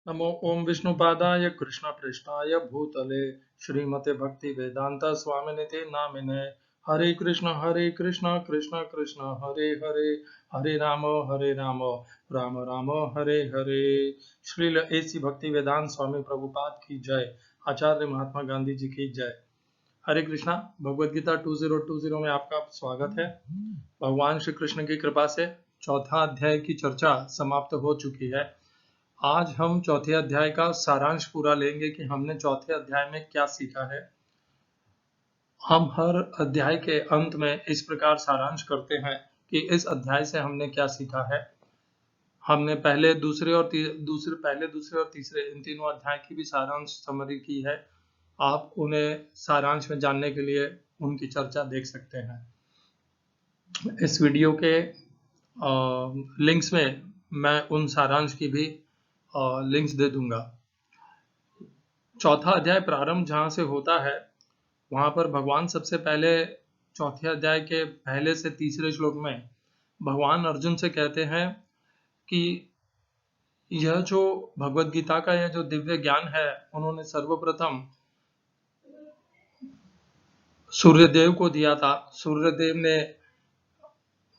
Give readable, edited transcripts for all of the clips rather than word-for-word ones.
नमो ओम विष्णुपादाय कृष्णप्रेष्ठाय भूतले श्रीमते भक्ति वेदांत स्वामिनिते नामिने हरे कृष्ण कृष्ण कृष्ण हरे हरे हरे राम राम राम हरे हरे। श्रील एसी भक्ति वेदांत स्वामी प्रभुपाद की जय। आचार्य महात्मा गांधी जी की जय। हरे कृष्णा। भगवद गीता 2020 में आपका स्वागत है। भगवान श्री कृष्ण की कृपा से चौथा अध्याय की चर्चा समाप्त हो चुकी है। आज हम चौथे अध्याय का सारांश पूरा लेंगे कि हमने चौथे अध्याय में क्या सीखा है। हम हर अध्याय के अंत में इस प्रकार सारांश करते हैं कि इस अध्याय से हमने क्या सीखा है। हमने पहले दूसरे और तीसरे इन तीनों अध्याय की भी सारांश समरी की है। आप उन्हें सारांश में जानने के लिए उनकी चर्चा देख सकते हैं। इस वीडियो के लिंक्स में मैं उन सारांश की भी लिंक्स दे दूंगा। चौथा अध्याय प्रारंभ जहां से होता है वहां पर भगवान सबसे पहले चौथे अध्याय के पहले से तीसरे श्लोक में भगवान अर्जुन से कहते हैं कि यह जो भगवत गीता का यह जो दिव्य ज्ञान है उन्होंने सर्वप्रथम सूर्यदेव को दिया था। सूर्यदेव ने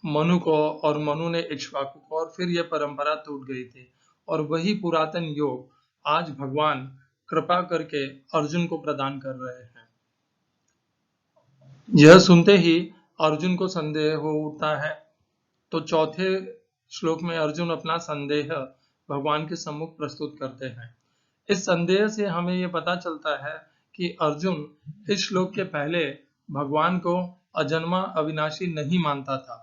मनु को और मनु ने इक्ष्वाकु को, और फिर यह परंपरा टूट गई थी। और वही पुरातन योग आज भगवान कृपा करके अर्जुन को प्रदान कर रहे हैं। यह सुनते ही अर्जुन को संदेह हो उठता है। तो चौथे श्लोक में अर्जुन अपना संदेह भगवान के सम्मुख प्रस्तुत करते हैं। इस संदेह से हमें यह पता चलता है कि अर्जुन इस श्लोक के पहले भगवान को अजन्मा अविनाशी नहीं मानता था।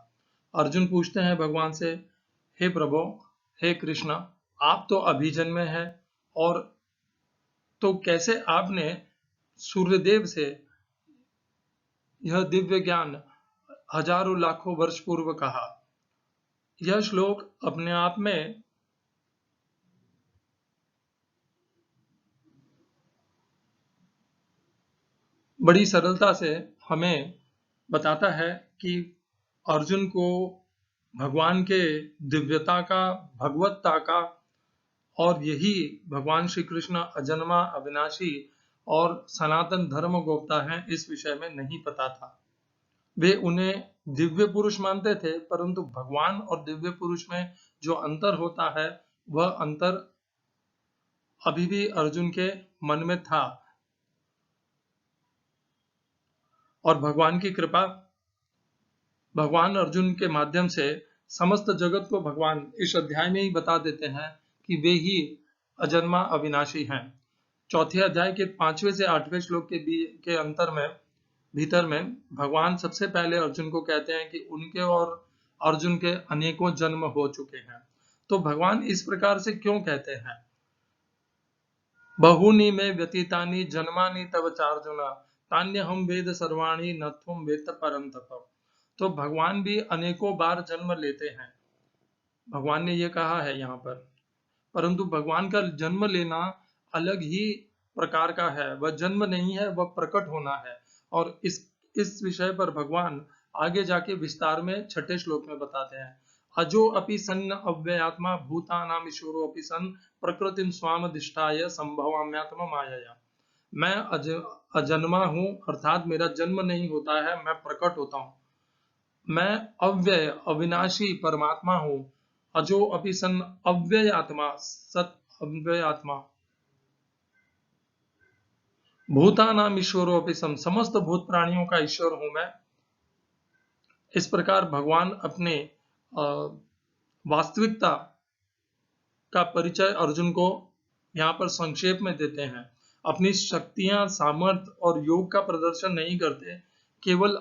अर्जुन पूछते हैं भगवान से, हे प्रभु, हे कृष्ण, आप तो अभिजन्मे हैं, और तो कैसे आपने सूर्यदेव से यह दिव्य ज्ञान हजारों लाखों वर्ष पूर्व कहा। यह श्लोक अपने आप में बड़ी सरलता से हमें बताता है कि अर्जुन को भगवान के दिव्यता का, भगवत्ता का, और यही भगवान श्री कृष्ण अजन्मा अविनाशी और सनातन धर्म गोप्ता है, इस विषय में नहीं पता था। वे उन्हें दिव्य पुरुष मानते थे, परंतु भगवान और दिव्य पुरुष में जो अंतर होता है वह अंतर अभी भी अर्जुन के मन में था। और भगवान की कृपा, भगवान अर्जुन के माध्यम से समस्त जगत को भगवान इस अध्याय में ही बता देते हैं कि वे ही अजन्मा अविनाशी हैं। चौथे अध्याय के 5वें से 8वें श्लोक के अंतर में भीतर में भगवान सबसे पहले अर्जुन को कहते हैं कि उनके और अर्जुन के अनेकों जन्म हो चुके हैं। तो भगवान इस प्रकार से क्यों कहते हैं, बहुनी में व्यतीतानि जन्मानि तव चार्जुन तान्य हम वेद सर्वाणी न तुम वेद परम तप। तो भगवान भी अनेकों बार जन्म लेते हैं, भगवान ने यह कहा है यहाँ पर, परंतु भगवान का जन्म लेना अलग ही प्रकार का है। वह जन्म नहीं है, वह प्रकट होना है। और इस विषय पर भगवान आगे जाके विस्तार में 6ठे श्लोक में बताते हैं। अजो अपि सन्न अव्ययात्मा भूतानाम ईश्वरो अपि सन प्रकृतिम स्वामधिष्ठाय संभवाम्यात्मा मायया। मैं अजन्मा हूँ, अर्थात मेरा जन्म नहीं होता है, मैं प्रकट होता हूँ। मैं अव्यय अविनाशी परमात्मा हूँ। अजो अपि सन अव्यय आत्मा, सत अव्यय आत्मा, भूतानाम ईश्वरो अपि सन, समस्त भूत प्राणियों का ईश्वर हूं मैं। इस प्रकार भगवान अपने वास्तविकता का परिचय अर्जुन को यहाँ पर संक्षेप में देते हैं। अपनी शक्तियां, सामर्थ्य और योग का प्रदर्शन नहीं करते, केवल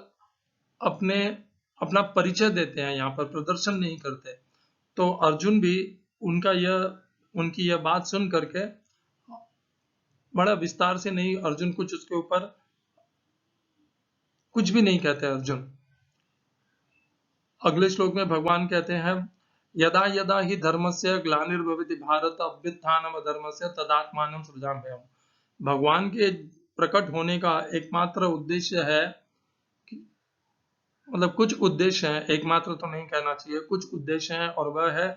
अपना परिचय देते हैं, यहाँ पर प्रदर्शन नहीं करते। तो अर्जुन भी उनकी यह बात सुन करके बड़ा विस्तार से नहीं, अर्जुन कुछ उसके ऊपर कुछ भी नहीं कहते अर्जुन। अगले श्लोक में भगवान कहते हैं, यदा यदा ही धर्मस्य ग्लानिर्भवति भारत अभ्युत्थानम अधर्मस्य तदात्मानं सृजाम्यहम्। भगवान के प्रकट होने का एकमात्र उद्देश्य है, मतलब कुछ उद्देश्य हैं, एकमात्र तो नहीं कहना चाहिए, कुछ उद्देश्य हैं, और वह है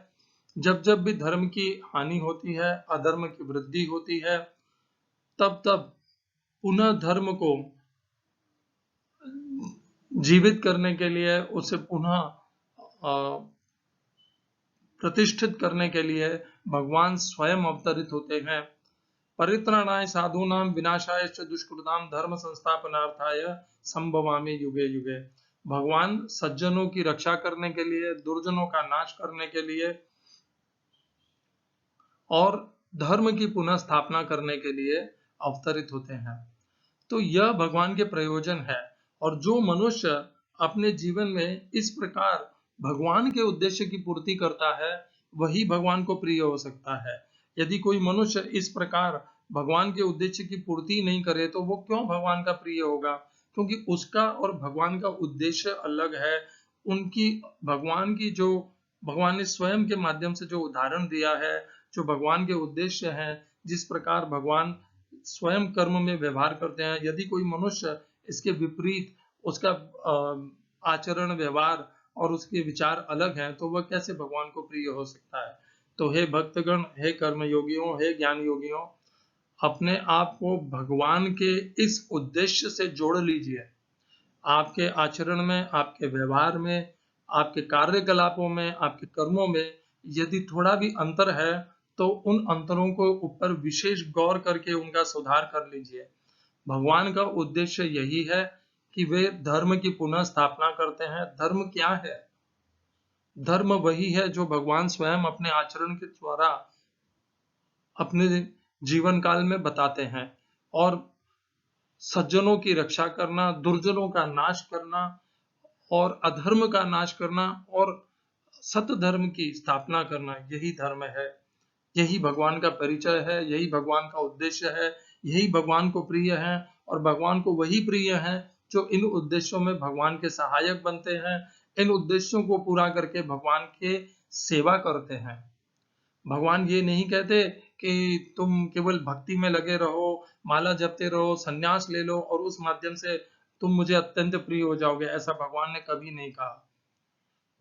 जब जब भी धर्म की हानि होती है, अधर्म की वृद्धि होती है, तब तब पुनः धर्म को जीवित करने के लिए, उसे पुनः प्रतिष्ठित करने के लिए भगवान स्वयं अवतरित होते हैं। परित्राणाय साधूनां विनाशाय च दुष्कृतां धर्म संस्थापनार्थाय संभवामि युगे युगे। भगवान सज्जनों की रक्षा करने के लिए, दुर्जनों का नाश करने के लिए और धर्म की पुनः स्थापना करने के लिए अवतरित होते हैं। तो यह भगवान के प्रयोजन है। और जो मनुष्य अपने जीवन में इस प्रकार भगवान के उद्देश्य की पूर्ति करता है, वही भगवान को प्रिय हो सकता है। यदि कोई मनुष्य इस प्रकार भगवान के उद्देश्य की पूर्ति नहीं करे, तो वो क्यों भगवान का प्रिय होगा? क्योंकि उसका और भगवान का उद्देश्य अलग है। उनकी भगवान की जो भगवान ने स्वयं के माध्यम से जो उदाहरण दिया है, जो भगवान के उद्देश्य हैं, जिस प्रकार भगवान स्वयं कर्म में व्यवहार करते हैं, यदि कोई मनुष्य इसके विपरीत उसका आचरण, व्यवहार और उसके विचार अलग हैं, तो वह कैसे भगवान को प्रिय हो सकता है? तो हे भक्तगण, हे कर्म योगियों, हे ज्ञान योगियों, अपने आप को भगवान के इस उद्देश्य से जोड़ लीजिए। आपके आचरण में, आपके व्यवहार में, आपके कार्यकलापों में, आपके कर्मों में यदि थोड़ा भी अंतर है, तो उन अंतरों को ऊपर विशेष गौर करके उनका सुधार कर लीजिए। भगवान का उद्देश्य यही है कि वे धर्म की पुनः स्थापना करते हैं। धर्म क्या है? धर्म वही है जो भगवान स्वयं अपने आचरण के द्वारा अपने जीवन काल में बताते हैं। और सज्जनों की रक्षा करना, दुर्जनों का नाश करना और अधर्म का नाश करना और सत्य धर्म की स्थापना करना, यही धर्म है। यही भगवान का परिचय है, यही भगवान का उद्देश्य है, यही भगवान को प्रिय है। और भगवान को वही प्रिय है जो इन उद्देश्यों में भगवान के सहायक बनते हैं, इन उद्देश्यों को पूरा करके भगवान के सेवा करते हैं। भगवान ये नहीं कहते कि तुम केवल भक्ति में लगे रहो, माला जपते रहो, सन्यास ले लो और उस माध्यम से तुम मुझे अत्यंत प्रिय हो जाओगे। ऐसा भगवान ने कभी नहीं कहा।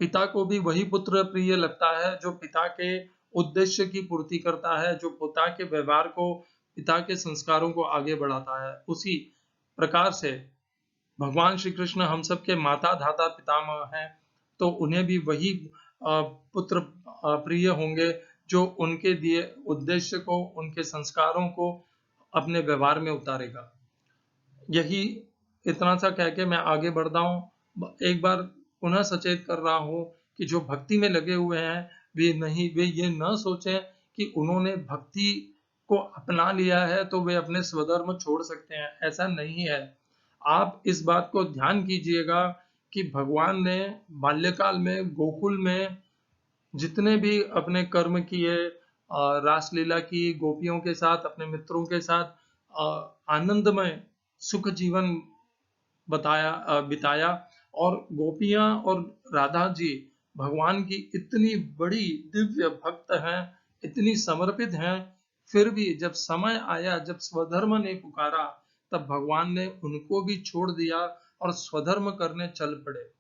पिता को भी वही पुत्र प्रिय लगता है जो पिता के उद्देश्य की पूर्ति करता है, जो पिता के व्यवहार को, पिता के संस्कारों को आगे बढ़ाता है। उसी प्रकार से भगवान श्री कृष्ण हम सबके माता धाता पितामह हैं, तो उन्हें भी वही पुत्र प्रिय होंगे जो उनके दिए उद्देश्य को, उनके संस्कारों को अपने व्यवहार में उतारेगा। यही इतना सा कह के मैं आगे बढ़ता हूँ। एक बार पुनः सचेत कर रहा हूँ कि जो भक्ति में लगे हुए हैं, वे ये न सोचें कि उन्होंने भक्ति को अपना लिया है तो वे अपने स्वधर्म छोड़ सकते हैं। ऐसा नहीं है। आप इस बात को ध्यान कीजिएगा कि भगवान ने बाल्यकाल में गोकुल में जितने भी अपने कर्म किए, रासलीला की, गोपियों के साथ, अपने मित्रों के साथ आनंदमय सुख जीवन बिताया। और गोपियां और राधा जी भगवान की इतनी बड़ी दिव्य भक्त हैं, इतनी समर्पित हैं, फिर भी जब समय आया, जब स्वधर्म ने पुकारा, तब भगवान ने उनको भी छोड़ दिया और स्वधर्म करने चल पड़े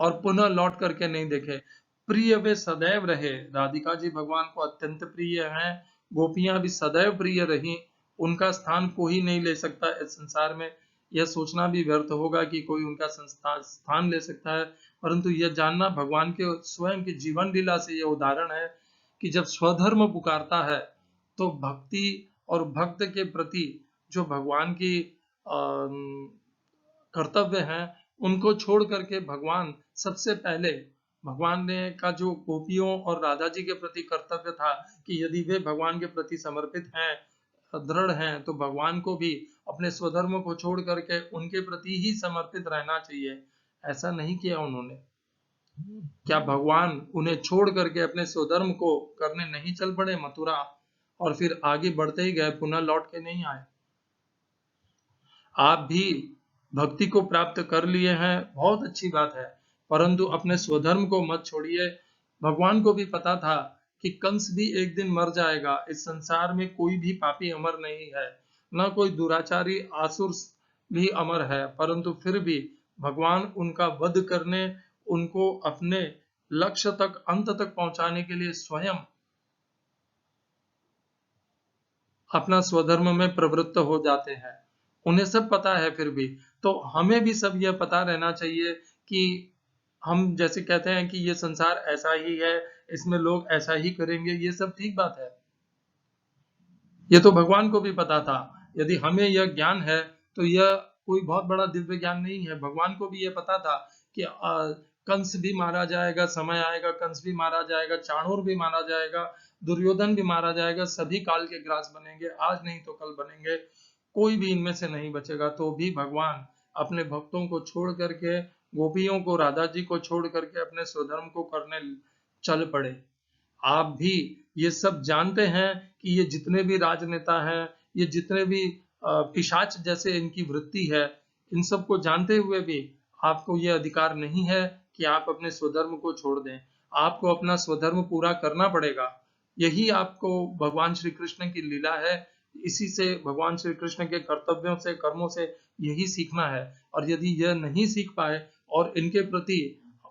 और पुनः लौट करके नहीं देखे। प्रिय वे सदैव रहे। राधिका जी भगवान को अत्यंत प्रिय हैं, गोपियां भी सदैव प्रिय रही। उनका स्थान कोई नहीं ले सकता इस संसार में। यह सोचना भी व्यर्थ होगा कि कोई उनका स्थान ले सकता है, परंतु यह जानना भगवान के स्वयं की जीवन लीला से यह उदाहरण है कि जब स्वधर्म पुकारता है, तो भक्ति और भक्त के प्रति जो भगवान की कर्तव्य हैं, उनको छोड़ करके भगवान सबसे पहले, भगवान ने का जो गोपियों और राधा जी के प्रति कर्तव्य था कि यदि वे भगवान के प्रति समर्पित हैं, दृढ़ हैं, तो भगवान को भी अपने स्वधर्म को छोड़ करके उनके प्रति ही समर्पित रहना चाहिए। ऐसा नहीं किया उन्होंने। क्या भगवान उन्हें छोड़ करके अपने स्वधर्म को करने नहीं चल पड़े मथुरा और फिर आगे बढ़ते ही गए, पुनः लौट के नहीं आए? आप भी भक्ति को प्राप्त कर लिए हैं, बहुत अच्छी बात है, परंतु अपने स्वधर्म को मत छोड़िए। भगवान को भी पता था कि कंस भी एक दिन मर जाएगा। इस संसार में कोई भी पापी अमर नहीं है, न कोई दुराचारी आसुर भी अमर है, परंतु फिर भी भगवान उनका वध करने, उनको अपने लक्ष्य तक, अंत तक पहुंचाने के लिए स्वयं अपना स्वधर्म में प्रवृत्त हो जाते हैं। उन्हें सब पता है फिर भी। तो हमें भी सब यह पता रहना चाहिए कि हम जैसे कहते हैं कि ये संसार ऐसा ही है, इसमें लोग ऐसा ही करेंगे, ये सब ठीक बात है। ये तो भगवान को भी पता था। यदि हमें यह ज्ञान है तो यह कोई बहुत बड़ा दिव्य ज्ञान नहीं है। भगवान को भी यह पता था कि कंस भी मारा जाएगा, समय आएगा कंस भी मारा जाएगा, चाणूर भी मारा जाएगा, दुर्योधन भी मारा जाएगा, सभी काल के ग्रास बनेंगे, आज नहीं तो कल बनेंगे, कोई भी इनमें से नहीं बचेगा। तो भी भगवान अपने भक्तों को छोड़ करके, गोपियों को, राधा जी को छोड़ करके अपने स्वधर्म को करने चल पड़े। आप भी ये सब जानते हैं कि ये जितने भी राजनेता हैं, ये जितने भी पिशाच जैसे इनकी वृत्ति है, इन सब को जानते हुए भी आपको ये अधिकार नहीं है कि आप अपने स्वधर्म को छोड़ दें। आपको अपना स्वधर्म पूरा करना पड़ेगा। यही आपको भगवान श्री कृष्ण की लीला है। इसी से भगवान श्री कृष्ण के कर्तव्यों से, कर्मों से यही सीखना है। और यदि यह नहीं सीख पाए और इनके प्रति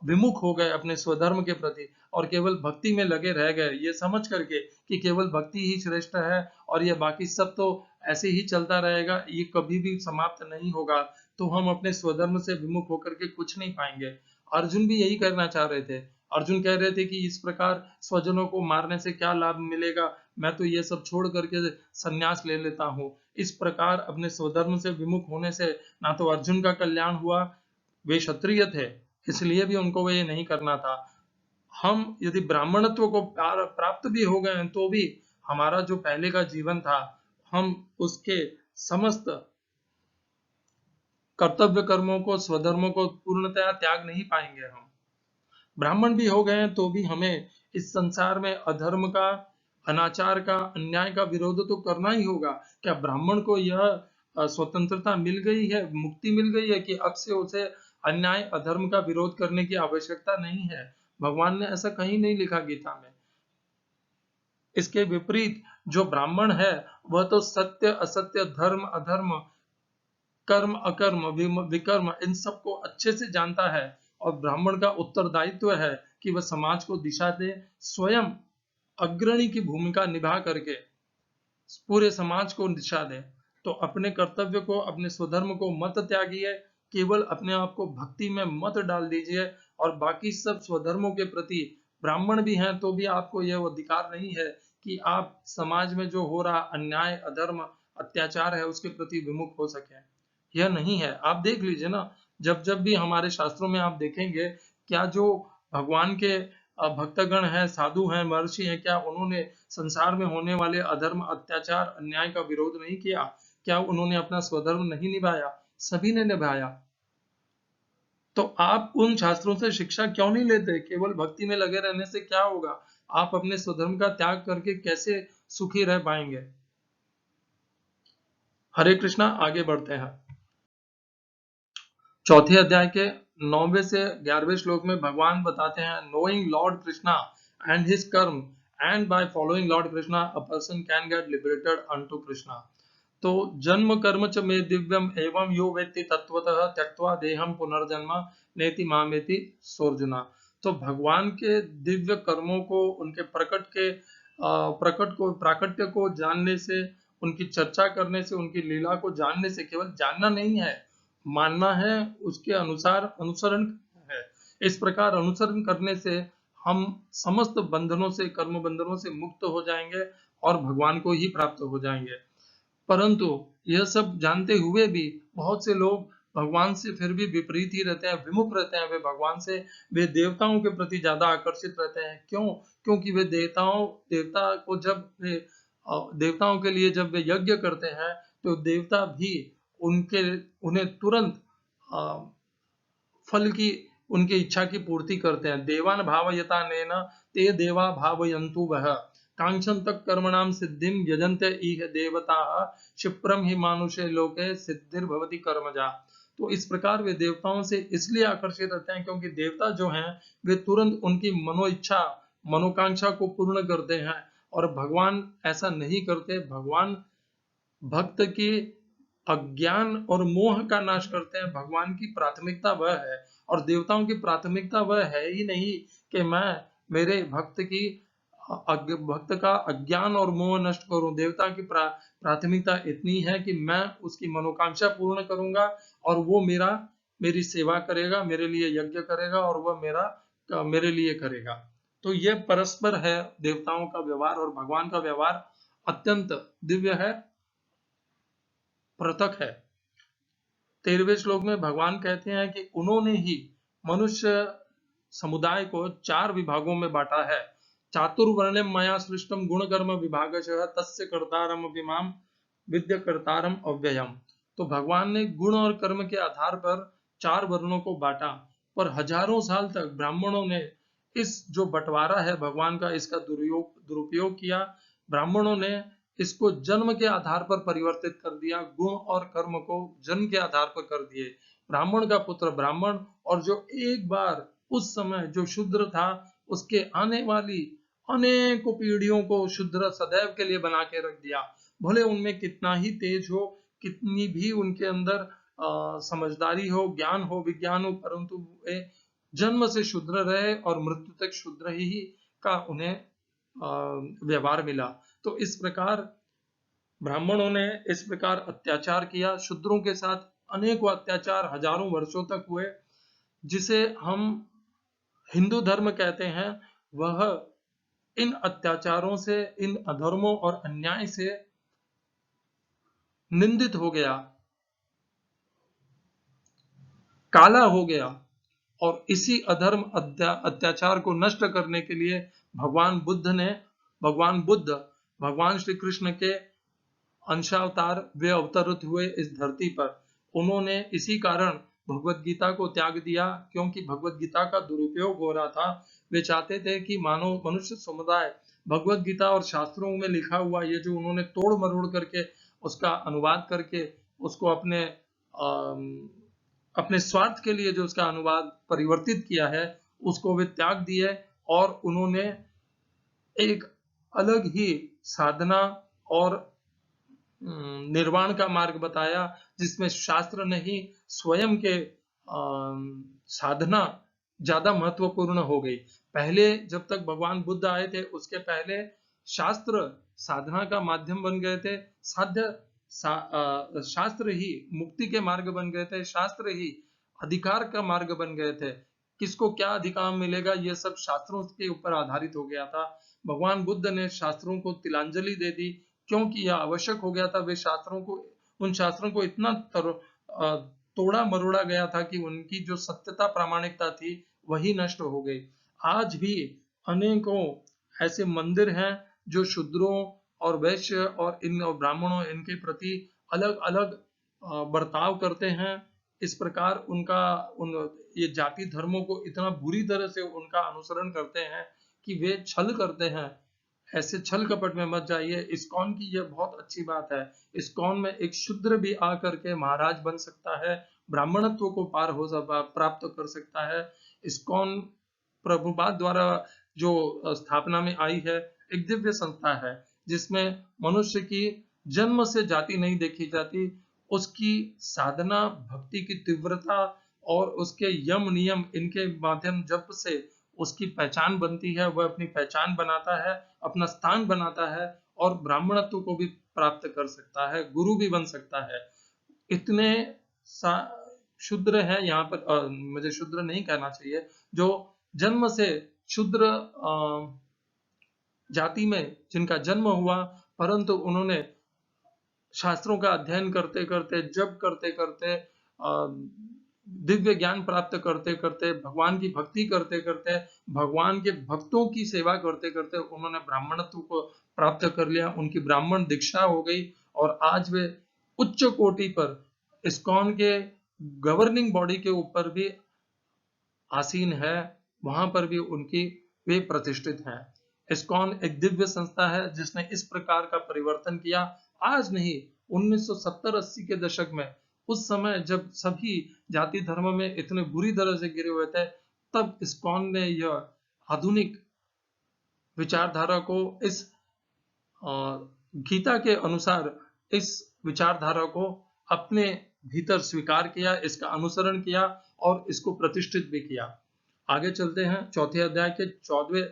विमुख हो गए, अपने स्वधर्म के प्रति, और केवल भक्ति में लगे रह गए, ये समझ करके कि केवल भक्ति ही श्रेष्ठ है और ये बाकी सब तो ऐसे ही चलता रहेगा, ये कभी भी समाप्त नहीं होगा, तो हम अपने स्वधर्म से विमुख होकर के कुछ नहीं पाएंगे। अर्जुन भी यही करना चाह रहे थे। अर्जुन कह रहे थे कि इस प्रकार स्वजनों को मारने से क्या लाभ मिलेगा, मैं तो ये सब छोड़ करके संन्यास ले लेता हूँ। इस प्रकार अपने स्वधर्म से विमुख होने से ना तो अर्जुन का कल्याण हुआ, वे क्षत्रिय थे इसलिए भी उनको ये नहीं करना था। हम यदि ब्राह्मणत्व को प्राप्त भी हो गए हैं तो भी हमारा जो पहले का जीवन था, हम उसके समस्त कर्तव्य कर्मों को, स्वधर्मों को पूर्णतया त्याग नहीं पाएंगे। हम ब्राह्मण भी हो गए हैं तो भी हमें इस संसार में अधर्म का, अनाचार का, अन्याय का विरोध तो करना ही होगा। क्या ब्राह्मण को यह स्वतंत्रता मिल गई है, मुक्ति मिल गई है कि अब से उसे अन्याय, अधर्म का विरोध करने की आवश्यकता नहीं है? भगवान ने ऐसा कहीं नहीं लिखा गीता में। इसके विपरीत जो ब्राह्मण है वह तो सत्य, असत्य, धर्म, अधर्म, कर्म, अकर्म, विकर्म, इन सबको अच्छे से जानता है। और ब्राह्मण का उत्तरदायित्व है कि वह समाज को दिशा दे, स्वयं अग्रणी की भूमिका निभा करके पूरे समाज को दिशा दे। तो अपने कर्तव्य को, अपने स्वधर्म को मत त्यागिए, केवल अपने आप को भक्ति में मत डाल दीजिए। और बाकी सब स्वधर्मों के प्रति, ब्राह्मण भी हैं तो भी आपको यह अधिकार नहीं है कि आप समाज में जो हो रहा अन्याय, अधर्म, अत्याचार है उसके प्रति विमुख हो सके। यह नहीं है। आप देख लीजिए ना, जब जब भी हमारे शास्त्रों में आप देखेंगे, क्या जो भगवान के भक्तगण हैं, साधु हैं, महर्षि हैं, क्या उन्होंने संसार में होने वाले अधर्म, अत्याचार, अन्याय का विरोध नहीं किया? क्या उन्होंने अपना स्वधर्म नहीं निभाया? सभी ने निभाया। तो आप उन शास्त्रों से शिक्षा क्यों नहीं लेते? केवल भक्ति में लगे रहने से क्या होगा? आप अपने स्वधर्म का त्याग करके कैसे सुखी रह पाएंगे? हरे कृष्णा, आगे बढ़ते हैं। चौथे अध्याय के 9वें से 11वें श्लोक में भगवान बताते हैं, knowing lord Krishna and his karma and by following lord Krishna a person can get liberated unto Krishna. तो जन्म कर्म च मे दिव्यम एवं यो वेत्ति तत्वतः त्यक्त्वा देहम पुनर्जन्म नेति मामेति सोर्जुना। तो भगवान के दिव्य कर्मों को, उनके प्राकट्य को जानने से, उनकी चर्चा करने से, उनकी लीला को जानने से, केवल जानना नहीं है, मानना है, उसके अनुसार अनुसरण है। इस प्रकार अनुसरण करने से हम समस्त बंधनों से, कर्म बंधनों से मुक्त हो जाएंगे और भगवान को ही प्राप्त हो जाएंगे। परंतु यह सब जानते हुए भी बहुत से लोग भगवान से फिर भी विपरीत ही रहते हैं, विमुख रहते हैं। वे भगवान से, वे देवताओं के प्रति ज्यादा आकर्षित रहते हैं। क्यों? क्योंकि वे देवता को जब वे देवताओं के लिए जब वे यज्ञ करते हैं तो देवता भी उनके उन्हें तुरंत फल की, उनकी इच्छा की पूर्ति करते हैं। देवान भावयता नेन ते देवा भावयन्तु वह कांक्षन तक कर्मणाम सिद्धिम यजन्ते इह देवताः क्षिप्रम ही मानुषे लोके सिद्धिर्भवति कर्मजा। तो इस प्रकार वे देवताओं से इसलिए आकर्षित रहते हैं क्योंकि देवता जो हैं वे तुरंत उनकी मनोइच्छा, मनोकांक्षा को पूर्ण करते हैं। और भगवान ऐसा नहीं करते। भगवान भक्त की अज्ञान और मोह का नाश करते हैं। भगवान की प्राथमिकता वह है और देवताओं की प्राथमिकता वह है ही नहीं कि मैं मेरे भक्त का अज्ञान और मोह नष्ट करूं। देवता की प्राथमिकता इतनी है कि मैं उसकी मनोकांक्षा पूर्ण करूंगा और वो मेरी सेवा करेगा, मेरे लिए यज्ञ करेगा और वह मेरे लिए करेगा। तो ये परस्पर है देवताओं का व्यवहार और भगवान का व्यवहार अत्यंत दिव्य है, पृथक है। 13वें श्लोक में भगवान कहते हैं कि उन्होंने ही मनुष्य समुदाय को 4 विभागों में बांटा है। चातुर्वर्ण्यम मया सृष्टम गुण कर्म विभागशः तस्य कर्तारम विमाम विद्य कर्तारम अव्ययम। तो भगवान ने गुण और कर्म के आधार पर 4 वर्णों को बांटा, पर हजारों साल तक ब्राह्मणों ने इस जो बंटवारा है भगवान का, इसका दुरुपयोग किया। ब्राह्मणों ने इसको जन्म के आधार पर परिवर्तित कर दिया, गुण और कर्म को जन्म के आधार पर कर दिए। ब्राह्मण का पुत्र ब्राह्मण, और जो एक बार उस समय जो शूद्र था उसके आने वाली अनेकों पीढ़ियों को शूद्र सदैव के लिए बना के रख दिया। भले उनमें कितना ही तेज हो, कितनी भी उनके अंदर समझदारी हो, ज्ञान हो, विज्ञान हो, परंतु वे जन्म से शूद्र रहे और मृत्यु तक शूद्र ही का उन्हें व्यवहार मिला। तो इस प्रकार ब्राह्मणों ने इस प्रकार अत्याचार किया, शूद्रों के साथ अनेकों अत्याचार हजारों वर्षों तक हुए, जिसे हम हिंदू धर्म कहते हैं। वह इन अत्याचारों से, इन अधर्मों और अन्याय से निंदित हो गया, काला हो गया, और इसी अधर्म अत्याचार को नष्ट करने के लिए भगवान बुद्ध भगवान श्री कृष्ण के अंशावतार वे अवतरित हुए इस धरती पर। उन्होंने इसी कारण भगवत गीता को त्याग दिया, क्योंकि भगवत गीता का दुरुपयोग हो रहा था। वे चाहते थे कि मनुष्य समुदाय भगवत गीता और शास्त्रों में लिखा हुआ ये जो उन्होंने तोड़ मरोड़ करके उसका अनुवाद करके उसको अपने स्वार्थ के लिए जो उसका अनुवाद परिवर्तित किया है, उसको वे त्याग दिए और उन्होंने एक अलग ही साधना और निर्वाण का मार्ग बताया, जिसमें शास्त्र नहीं स्वयं के साधना ज्यादा महत्वपूर्ण हो गई। पहले जब तक भगवान बुद्ध आए थे उसके पहले शास्त्र साधना का माध्यम बन गए थे, शास्त्र ही मुक्ति के मार्ग बन गए थे, शास्त्र ही अधिकार का मार्ग बन गए थे। किसको क्या अधिकार मिलेगा ये सब शास्त्रों के ऊपर आधारित हो गया था। भगवान बुद्ध ने शास्त्रों को तिलांजलि दे दी, क्योंकि यह आवश्यक हो गया था। वे उन शास्त्रों को इतना तोड़ा मरोड़ा गया था कि उनकी जो सत्यता प्रामाणिकता थी वही नष्ट हो गई। आज भी अनेकों ऐसे मंदिर हैं जो शूद्रों और वैश्य और इन ब्राह्मणों इनके प्रति अलग अलग बर्ताव करते हैं। इस प्रकार ये जाति धर्मों को इतना बुरी तरह से उनका अनुसरण करते हैं कि वे छल करते हैं। ऐसे छल कपट में मत जाइए। इस्कॉन की यह बहुत अच्छी बात है। इस्कॉन में एक शूद्र भी आकर के महाराज बन सकता है, ब्राह्मणत्व को प्राप्त कर सकता है। इस्कॉन प्रभुपाद द्वारा जो स्थापना में आई है, एक दिव्य संस्था है जिसमें मनुष्य की जन्म से जाति नहीं देखी जाती, उसकी साधना, भक्ति की तीव्रता और उसके यम नियम इनके माध्यम जप से उसकी पहचान बनती है। वह अपनी पहचान बनाता है, अपना स्थान बनाता है और ब्राह्मणत्व को भी प्राप्त कर सकता है, गुरु भी बन सकता है। इतने शूद्र है यहाँ पर, मुझे शूद्र नहीं कहना चाहिए, जो जन्म से शूद्र जाति में जिनका जन्म हुआ, परंतु उन्होंने शास्त्रों का अध्ययन करते करते, जप करते करते, दिव्य ज्ञान प्राप्त करते करते, भगवान की भक्ति करते करते, भगवान के भक्तों की सेवा करते करते उन्होंने ब्राह्मणत्व को प्राप्त कर लिया। उनकी ब्राह्मण दीक्षा हो गई और आज वे उच्च कोटि पर इस्कॉन के गवर्निंग बॉडी के ऊपर भी आसीन है, वहां पर भी वे प्रतिष्ठित हैं। इस्कॉन एक दिव्य संस्था है जिसने इस प्रकार का परिवर्तन किया। आज नहीं, 1970-80 के दशक में, उस समय जब सभी जाति धर्म में इतने बुरी तरह से गिरे हुए थे, तब इस्कॉन ने यह आधुनिक विचारधारा को इस गीता के अनुसार इस विचारधारा को अपने भीतर स्वीकार किया, इसका अनुसरण किया और इसको प्रतिष्ठित भी किया। आगे चलते हैं चौथे अध्याय के 14वें।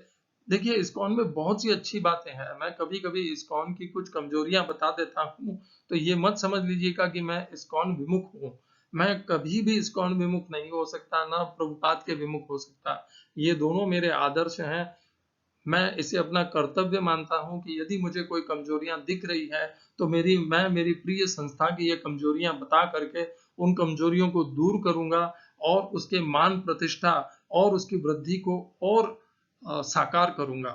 देखिए इस्कॉन में बहुत सी अच्छी बातें हैं। मैं कभी कभी इस्कॉन की कुछ कमजोरियां बता देता हूँ, तो ये मत समझ लीजिएगा कि मैं इस्कॉन विमुख हूँ। मैं कभी भी इस्कॉन विमुख नहीं हो सकता, ना प्रभुपाद के विमुख हो सकता। ये दोनों मेरे आदर्श हैं। मैं इसे अपना कर्तव्य मानता हूं कि यदि मुझे कोई कमजोरियां दिख रही है तो मैं मेरी प्रिय संस्था की ये कमजोरियां बता करके उन कमजोरियों को दूर करूंगा और उसके मान प्रतिष्ठा और उसकी वृद्धि को और साकार करूंगा।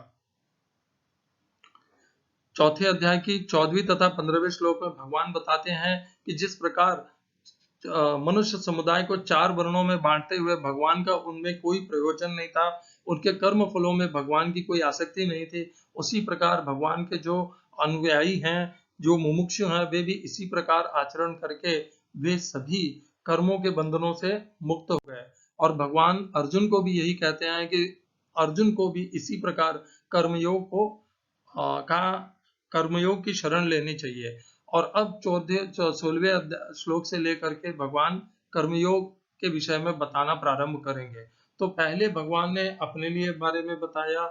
चौथे अध्याय की 14वीं तथा 15वें श्लोक में भगवान बताते हैं कि जिस प्रकार मनुष्य समुदाय को 4 वर्णों में बांटते हुए भगवान का उनमें कोई प्रयोजन नहीं था, उनके कर्म फलों में भगवान की कोई आसक्ति नहीं थी, उसी प्रकार भगवान के जो अनुयायी हैं, जो मुमुक्षु हैं, वे भी इसी प्रकार आचरण करके वे सभी कर्मों के बंधनों से मुक्त हो गए। और भगवान अर्जुन को भी यही कहते हैं कि अर्जुन को भी इसी प्रकार कर्मयोग को का कर्मयोग की शरण लेनी चाहिए। और अब 16वें श्लोक से लेकर के भगवान कर्मयोग के विषय में बताना प्रारंभ करेंगे। तो पहले भगवान ने अपने लिए बारे में बताया,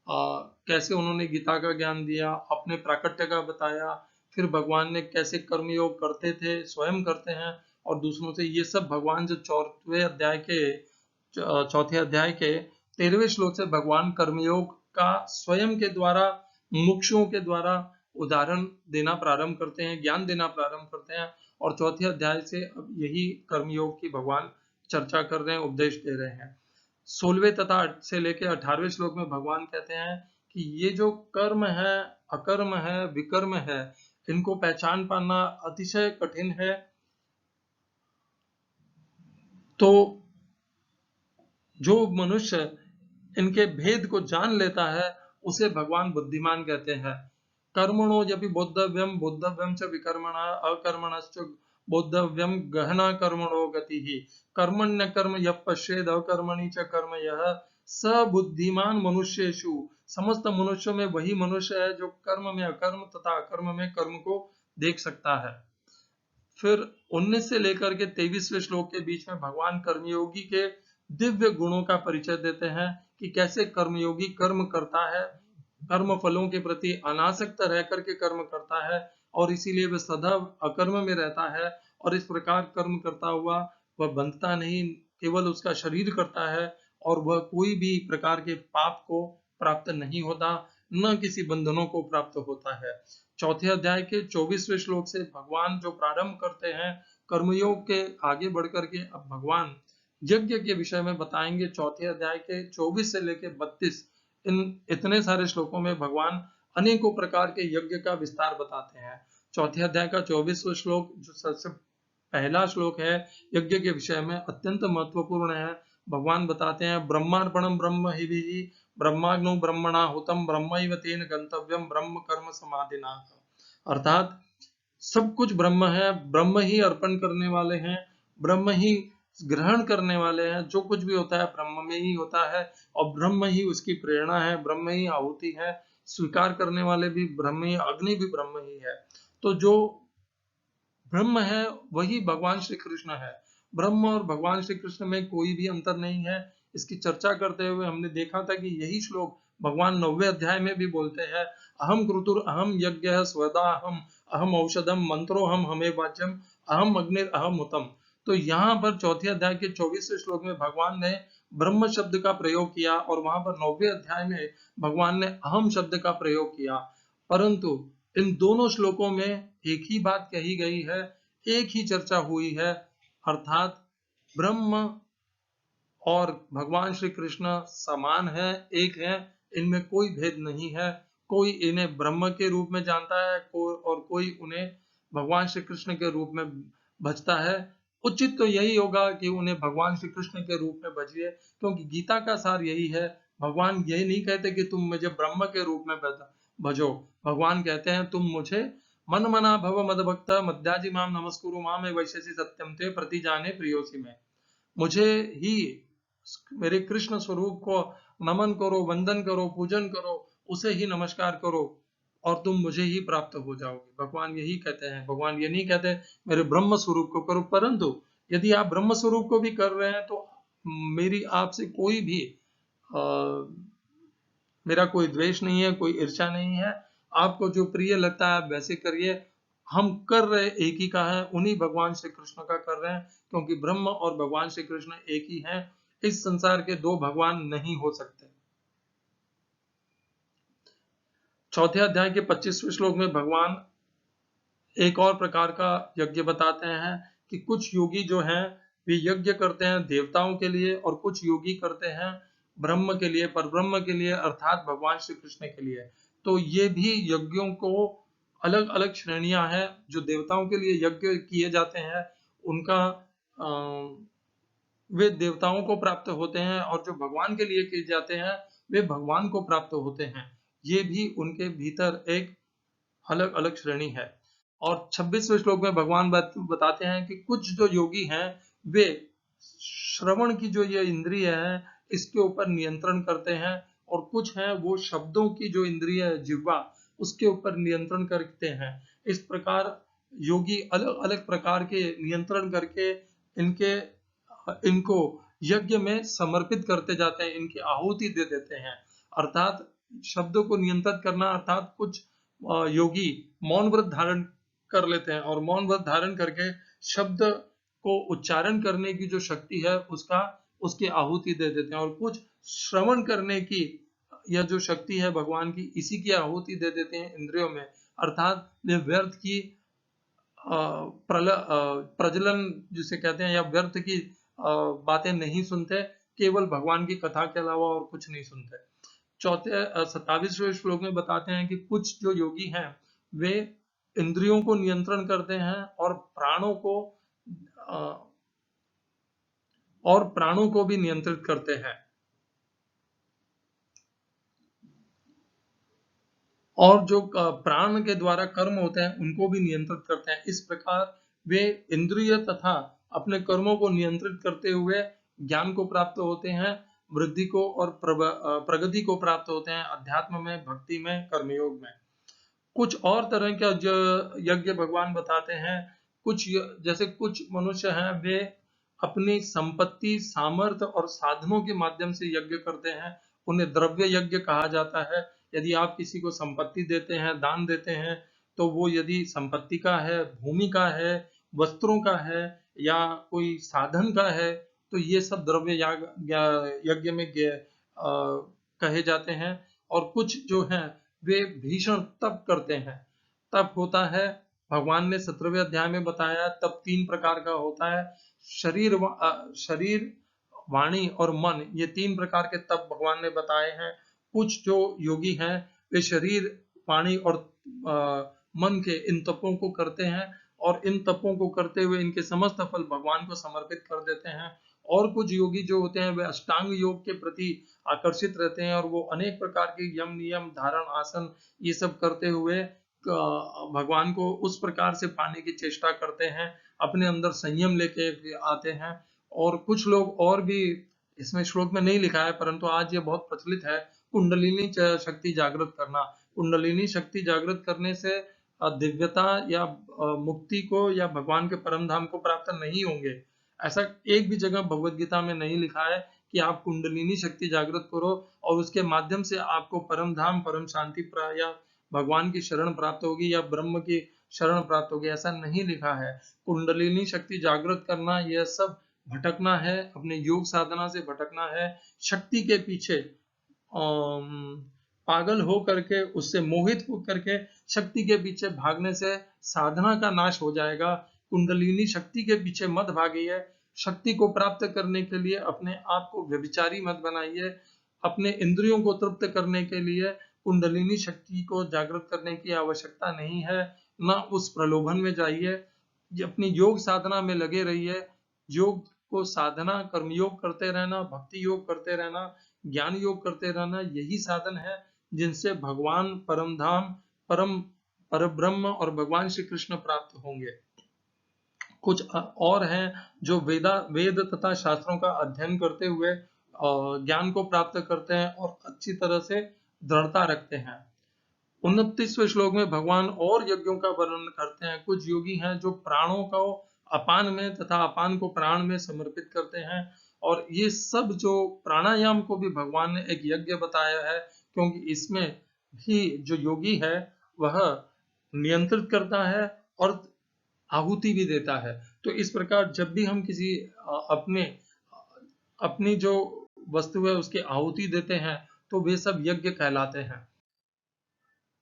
कैसे उन्होंने गीता का ज्ञान दिया, अपने प्राकट्य का बताया, फिर भगवान ने कैसे कर्मयोग करते थे, स्वयं करते हैं और दूसरों से, ये सब भगवान जो चौथे अध्याय के 13वें श्लोक से भगवान कर्मयोग का स्वयं के द्वारा, मुमुक्षुओं के द्वारा उदाहरण देना प्रारंभ करते हैं, ज्ञान देना प्रारंभ करते हैं। और चौथे अध्याय से अब यही कर्मयोग की भगवान चर्चा कर रहे हैं, उपदेश दे रहे हैं। 16वें तथा से लेकर 18वें श्लोक में भगवान कहते हैं कि ये जो कर्म है, अकर्म है, विकर्म है, इनको पहचान पाना अतिशय कठिन है। तो जो मनुष्य इनके भेद को जान लेता है उसे भगवान बुद्धिमान कहते हैं। कर्मणो यपि बोद्धव्यम बोद्धव्यम च विकर्मणा अकर्मणश्च बोद्धव्यम गहना कर्मणो गतिः कर्मण्य कर्म यः पश्येद अकर्मणि च कर्म यः स बुद्धिमान मनुष्येषु। समस्त मनुष्यों में वही मनुष्य है जो कर्म में अकर्म तथा अकर्म में कर्म को देख सकता है। फिर 19 से लेकर के 23वें श्लोक के बीच में भगवान कर्मयोगी के दिव्य गुणों का परिचय देते हैं कि कैसे कर्मयोगी कर्म करता है, कर्म फलों के प्रति अनासक्त रह करके कर्म करता है और इसीलिए वह सदैव अकर्म में रहता है। और इस प्रकार कर्म करता हुआ वह बंधता नहीं, केवल उसका शरीर करता है और वह कोई भी प्रकार के पाप को प्राप्त नहीं होता, न किसी बंधनों को प्राप्त होता है। चौथे अध्याय के 24वें श्लोक से भगवान जो प्रारंभ करते हैं कर्मयोग के, आगे बढ़कर के अब भगवान यज्ञ के विषय में बताएंगे। चौथे अध्याय के 24 से लेकर 32 इन इतने सारे श्लोकों में भगवान अनेकों प्रकार के यज्ञ का विस्तार बताते हैं। चौथे अध्याय का 24वां श्लोक जो सबसे पहला श्लोक है, यज्ञ के विषय में अत्यंत महत्वपूर्ण है। भगवान बताते हैं ब्रह्मार्पणम ब्रह्म हि ब्रह्माग्नो ब्रह्मणा हुतम ब्रह्मैव तेन गंतव्यम ब्रह्म कर्म समाधिना। अर्थात सब कुछ ब्रह्म है, ब्रह्म ही अर्पण करने वाले हैं, ब्रह्म ही ग्रहण करने वाले हैं, जो कुछ भी होता है ब्रह्म में ही होता है और ब्रह्म ही उसकी प्रेरणा है, ब्रह्म ही आहुति है, स्वीकार करने वाले भी ब्रह्म ही, अग्नि भी ब्रह्म ही है। तो जो ब्रह्म है वही भगवान श्री कृष्ण है। ब्रह्म और भगवान श्री कृष्ण में कोई भी अंतर नहीं है। इसकी चर्चा करते हुए हमने देखा था कि यही श्लोक भगवान 9वें अध्याय में भी बोलते हैं, अहम क्रतुर अहम यज्ञ स्वदा अहम औषधम मंत्रो हम हमें वाच्यम अहम अग्निर अहम हुतम। तो यहाँ पर चौथे अध्याय के 24वें श्लोक में भगवान ने ब्रह्म शब्द का प्रयोग किया और वहां पर 9वें अध्याय में भगवान ने अहम शब्द का प्रयोग किया। परंतु इन दोनों श्लोकों में एक ही बात कही गई है, एक ही चर्चा हुई है, अर्थात ब्रह्म और भगवान श्री कृष्ण समान है, एक है, इनमें कोई भेद नहीं है। कोई इन्हें ब्रह्म के रूप में जानता है और कोई उन्हें भगवान श्री कृष्ण के रूप में भजता है। उचित तो यही होगा कि उन्हें भगवान श्री कृष्ण के रूप में भजिए, क्योंकि गीता का सार यही है। भगवान यही नहीं कहते कि तुम मुझे ब्रह्म के रूप में भजो, भगवान कहते हैं तुम मुझे मन मना भव मद भक्त मध्याजी माम नमस्कुरु माम वैशेषि सत्यम ते प्रति जाने प्रियोसी में। मुझे ही, मेरे कृष्ण स्वरूप को नमन करो, वंदन करो, पूजन करो, उसे ही नमस्कार करो और तुम मुझे ही प्राप्त हो जाओगे। भगवान यही कहते हैं। भगवान ये नहीं कहते मेरे ब्रह्म स्वरूप को करो, परंतु यदि आप ब्रह्म स्वरूप को भी कर रहे हैं तो मेरी आपसे कोई भी मेरा कोई द्वेष नहीं है, कोई ईर्ष्या नहीं है। आपको जो प्रिय लगता है आप वैसे करिए। हम कर रहे एक ही का है, उन्हीं भगवान श्री कृष्ण का कर रहे हैं, क्योंकि ब्रह्म और भगवान श्री कृष्ण एक ही हैं। इस संसार के दो भगवान नहीं हो सकते। चौथे अध्याय के 25वें श्लोक में भगवान एक और प्रकार का यज्ञ बताते हैं कि कुछ योगी जो हैं वे यज्ञ करते हैं देवताओं के लिए, और कुछ योगी करते हैं ब्रह्म के लिए, परब्रह्म के लिए, अर्थात भगवान श्री कृष्ण के लिए। तो ये भी यज्ञों को अलग अलग श्रेणियां हैं। जो देवताओं के लिए यज्ञ किए जाते हैं उनका वे देवताओं को प्राप्त होते हैं, और जो भगवान के लिए किए जाते हैं वे भगवान को प्राप्त होते हैं। ये भी उनके भीतर एक अलग अलग श्रेणी है। और 26वें श्लोक में भगवान बताते हैं कि कुछ जो योगी हैं वे श्रवण की जो ये इंद्रिय है इसके ऊपर नियंत्रण करते हैं, और कुछ हैं वो शब्दों की जो इंद्रिय है जिह्वा उसके ऊपर नियंत्रण करते हैं। इस प्रकार योगी अलग अलग प्रकार के नियंत्रण करके इनको यज्ञ में समर्पित करते जाते हैं, इनकी आहुति दे देते हैं। अर्थात शब्दों को नियंत्रित करना, अर्थात कुछ योगी मौन व्रत धारण कर लेते हैं, और मौन व्रत धारण करके शब्द को उच्चारण करने की जो शक्ति है उसकी आहुति दे देते हैं, और कुछ श्रवण करने की यह जो शक्ति है भगवान की इसी की आहुति दे देते हैं इंद्रियों में। अर्थात वे व्यर्थ की प्रजलन जिसे कहते हैं, या व्यर्थ की बातें नहीं सुनते, केवल भगवान की कथा के अलावा और कुछ नहीं सुनते। 27वें श्लोक में बताते हैं कि कुछ जो योगी हैं वे इंद्रियों को नियंत्रण करते हैं और प्राणों को भी नियंत्रित करते हैं, और जो प्राण के द्वारा कर्म होते हैं उनको भी नियंत्रित करते हैं। इस प्रकार वे इंद्रिय तथा अपने कर्मों को नियंत्रित करते हुए ज्ञान को प्राप्त होते हैं, वृद्धि को और प्रगति को प्राप्त होते हैं, अध्यात्म में, भक्ति में, कर्मयोग में। कुछ और तरह का यज्ञ भगवान बताते हैं। जैसे कुछ मनुष्य हैं वे अपनी संपत्ति, सामर्थ्य और साधनों के माध्यम से यज्ञ करते हैं, उन्हें द्रव्य यज्ञ कहा जाता है। यदि आप किसी को संपत्ति देते हैं, दान देते हैं, तो वो यदि संपत्ति का है, भूमि का है, वस्त्रों का है या कोई साधन का है, तो ये सब द्रव्य यज्ञ में कहे जाते हैं। और कुछ जो हैं वे भीषण तप करते हैं। तप होता है, भगवान ने 17वें अध्याय में बताया, तप 3 प्रकार का होता है। शरीर, वाणी और मन, ये 3 प्रकार के तप भगवान ने बताए हैं। कुछ जो योगी हैं वे शरीर, वाणी और मन के इन तपों को करते हैं, और इन तपों को करते हुए इनके समस्त फल भगवान को समर्पित कर देते हैं। और कुछ योगी जो होते हैं वे अष्टांग योग के प्रति आकर्षित रहते हैं, और वो अनेक प्रकार के यम, नियम, धारण, आसन ये सब करते हुए भगवान को उस प्रकार से पाने की चेष्टा करते हैं, अपने अंदर संयम लेके आते हैं। और कुछ लोग और भी, इसमें श्लोक में नहीं लिखा है परंतु आज ये बहुत प्रचलित है, कुंडलिनी शक्ति जागृत करना। कुंडलिनी शक्ति जागृत करने से दिव्यता या मुक्ति को या भगवान के परम धाम को प्राप्त नहीं होंगे। ऐसा एक भी जगह भगवत गीता में नहीं लिखा है कि आप कुंडलिनी शक्ति जागृत करो और उसके माध्यम से आपको परम धाम, परम शांति या भगवान की शरण प्राप्त होगी या ब्रह्म की शरण प्राप्त होगी, ऐसा नहीं लिखा है। कुंडलिनी शक्ति जागृत करना यह सब भटकना है, अपने योग साधना से भटकना है, शक्ति के पीछे पागल हो करके, उससे मोहित हो करके शक्ति के पीछे भागने से साधना का नाश हो जाएगा। कुंडलिनी शक्ति के पीछे मत भागिए। शक्ति को प्राप्त करने के लिए अपने आप को व्यभिचारी मत बनाइए। अपने इंद्रियों को तृप्त करने के लिए कुंडलिनी शक्ति को जागृत करने की आवश्यकता नहीं है, ना उस प्रलोभन में जाइए। अपनी योग साधना में लगे रहिए। योग को साधना, कर्मयोग करते रहना, भक्ति योग करते रहना, ज्ञान योग करते रहना, यही साधन है जिनसे भगवान, परम धाम, परब्रह्म और भगवान श्री कृष्ण प्राप्त होंगे। कुछ और हैं जो वेद तथा शास्त्रों का अध्ययन करते हुए ज्ञान को प्राप्त करते हैं और अच्छी तरह से दृढ़ता रखते हैं। 29वें श्लोक में भगवान और यज्ञों का वर्णन करते हैं। कुछ योगी हैं जो प्राणों को अपान में तथा अपान को प्राण में समर्पित करते हैं, और ये सब जो प्राणायाम को भी भगवान ने एक यज्ञ बताया है, क्योंकि इसमें भी जो योगी है वह नियंत्रित करता है और आहुति भी देता है। तो इस प्रकार जब भी हम किसी अपनी जो वस्तु है उसकी आहुति देते हैं तो वे सब यज्ञ कहलाते हैं।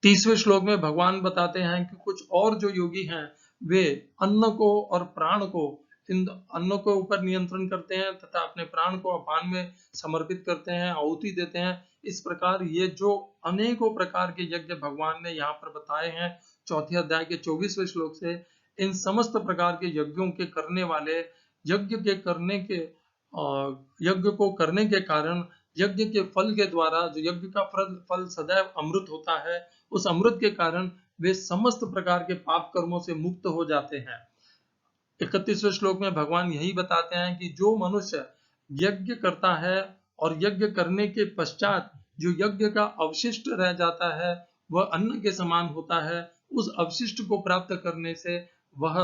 30वें श्लोक में भगवान बताते हैं कि कुछ और जो योगी हैं वे अन्न को और प्राण को, इन अन्न को ऊपर नियंत्रण करते हैं तथा अपने प्राण को अपान में समर्पित करते हैं, आहुति देते हैं। इस प्रकार ये जो अनेकों प्रकार के यज्ञ भगवान ने यहाँ पर बताए हैं 4थे अध्याय के 24वें श्लोक से, इन समस्त प्रकार के यज्ञों के करने वाले, यज्ञ को करने के कारण, यज्ञ के फल के द्वारा, जो यज्ञ का फल सदैव अमृत होता है, उस अमृत के कारण वे समस्त प्रकार के पाप कर्मों से मुक्त हो जाते हैं। 31वें श्लोक में भगवान यही बताते हैं कि जो मनुष्य यज्ञ करता है और यज्ञ करने के पश्चात जो यज्ञ का अवशिष्ट रह जाता है वह अन्न के समान होता है, उस अवशिष्ट को प्राप्त करने से वह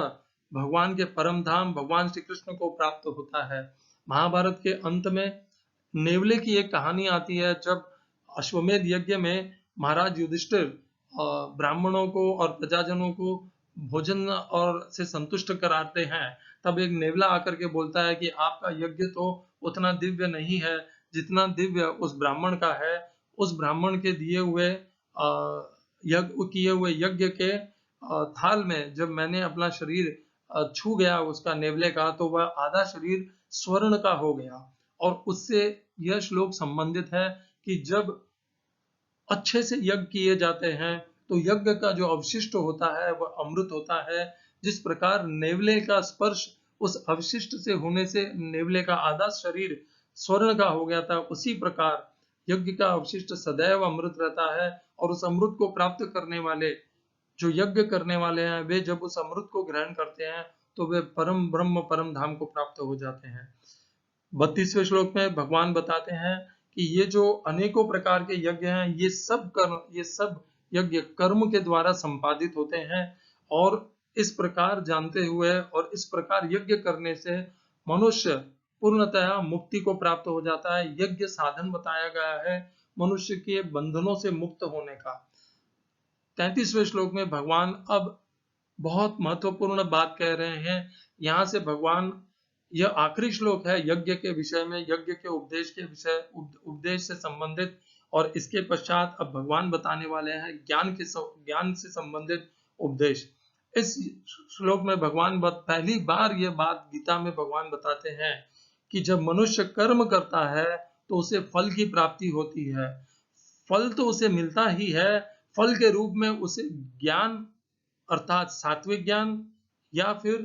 भगवान के परम धाम भगवान श्री कृष्ण को प्राप्त होता है। महाभारत के अंत में नेवले की एक कहानी आती है, जब अश्वमेध यज्ञ में महाराज युधिष्ठिर ब्राह्मणों को और प्रजाजनों को भोजन और से संतुष्ट कराते हैं, तब एक नेवला आकर के बोलता है कि आपका यज्ञ तो उतना दिव्य नहीं है जितना दिव्य उस ब्राह्मण का है। उस ब्राह्मण के दिए हुए किए हुए यज्ञ के थाल में जब मैंने अपना शरीर छू गया उसका, नेवले का, तो वह आधा शरीर स्वर्ण का हो गया। और उससे यह श्लोक संबंधित है कि जब अच्छे से यज्ञ किए जाते हैं तो यज्ञ का जो अवशिष्ट होता है वह अमृत होता है। जिस प्रकार नेवले का स्पर्श उस अवशिष्ट से होने से नेवले का आधा शरीर स्वर्ण का हो गया था, उसी प्रकार यज्ञ का अवशिष्ट सदैव अमृत रहता है। और उस अमृत को प्राप्त करने वाले, जो यज्ञ करने वाले हैं, वे जब उस अमृत को ग्रहण करते हैं तो वे परम ब्रह्म परम धाम को प्राप्त हो जाते हैं। 32वें श्लोक में भगवान बताते हैं कि ये जो अनेकों प्रकार के यज्ञ हैं, ये सब यज्ञ कर्म के द्वारा संपादित होते हैं। और इस प्रकार जानते हुए और इस प्रकार यज्ञ करने से मनुष्य पूर्णतया मुक्ति को प्राप्त हो जाता है। यज्ञ साधन बताया गया है मनुष्य के बंधनों से मुक्त होने का। 33वें श्लोक में भगवान अब बहुत महत्वपूर्ण बात कह रहे हैं। यहाँ से भगवान, यह आखिरी श्लोक है यज्ञ के विषय में, यज्ञ के उपदेश से संबंधित, और इसके पश्चात अब भगवान बताने वाले हैं ज्ञान से संबंधित उपदेश। इस श्लोक में भगवान पहली बार यह बात गीता में भगवान बताते हैं कि जब मनुष्य कर्म करता है तो उसे फल की प्राप्ति होती है। फल तो उसे मिलता ही है, फल के रूप में उसे ज्ञान अर्थात सात्विक ज्ञान या फिर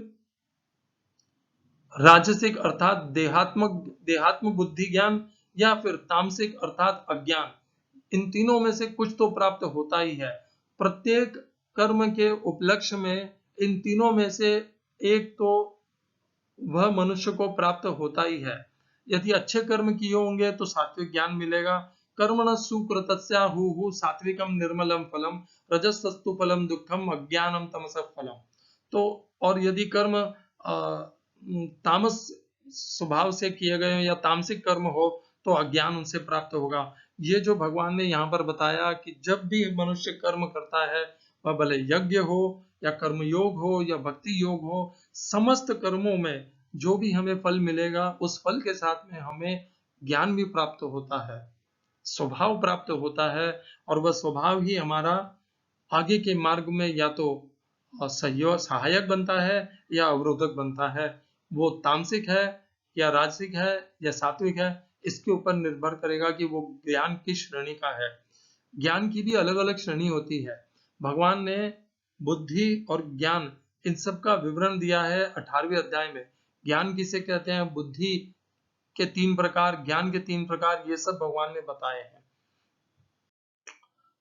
राजसिक अर्थात देहात्म बुद्धि ज्ञान या फिर तामसिक अर्थात अज्ञान, इन तीनों में से कुछ तो प्राप्त होता ही है। प्रत्येक कर्म के उपलक्ष्य में इन तीनों में से एक तो वह मनुष्य को प्राप्त होता ही है। यदि अच्छे कर्म किए होंगे तो सात्विक ज्ञान मिलेगा। कर्मण सुकृतस्याहुः सात्विकम निर्मलम फलम रजसस्तु फलम दुःखम अज्ञानम तमसः फलम। तो और यदि कर्म तामस स्वभाव से किए गए या तामसिक कर्म हो तो अज्ञान उनसे प्राप्त होगा। ये जो भगवान ने यहाँ पर बताया कि जब भी मनुष्य कर्म करता है, वह भले यज्ञ हो या कर्मयोग हो या भक्ति योग हो, समस्त कर्मों में जो भी हमें फल मिलेगा उस फल के साथ में हमें ज्ञान भी प्राप्त होता है, स्वभाव प्राप्त होता है। और वह स्वभाव ही हमारा आगे के मार्ग में या तो सहायक बनता है या अवरोधक बनता है। वो तामसिक है या राजसिक है या सात्विक है, इसके ऊपर निर्भर करेगा कि वो ज्ञान किस श्रेणी का है। ज्ञान की भी अलग अलग श्रेणी होती है। भगवान ने बुद्धि और ज्ञान इन सब का विवरण दिया है 18वें अध्याय में। ज्ञान किसे कहते हैं, बुद्धि के 3 प्रकार, ज्ञान के 3 प्रकार, ये सब भगवान ने बताए हैं।